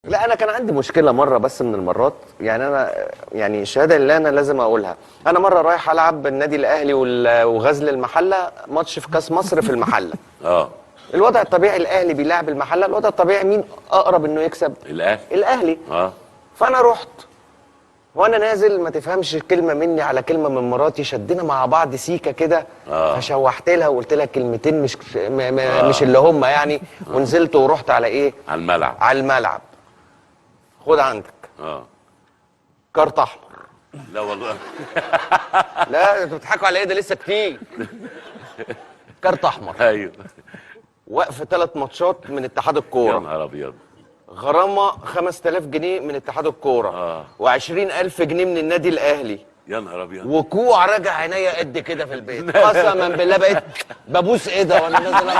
لا انا كان عندي مشكله مره بس من المرات، يعني انا يعني الشهاده اللي انا لازم اقولها. انا مره رايح العب النادي الاهلي وغزل المحله ماتش في كاس مصر في المحله. اه الوضع الطبيعي الاهلي بيلعب المحله، الوضع الطبيعي مين اقرب انه يكسب؟ الاهلي. الاهلي. اه فانا رحت وانا نازل، ما تفهمش كلمه مني على كلمه من مراتي، شدنا مع بعض سيكه كده. فشوحت لها وقلت لها كلمتين مش اللي هم يعني. ونزلت ورحت على ايه؟ على الملعب. على الملعب. خد عندك اه كارت احمر. لا والله. لا انتوا بتضحكوا على ايه؟ ده لسه كتير. كارت احمر. ايوه. وقف 3 ماتشات من اتحاد يا الكوره. نهار ابيض. غرامه 5000 جنيه من اتحاد الكوره. و20000 جنيه من النادي الاهلي. يا نهار ابيض. وكوع راجع عينيا قد كده في البيت. قسما بالله بقيت ببوس ايه ده وانا نازل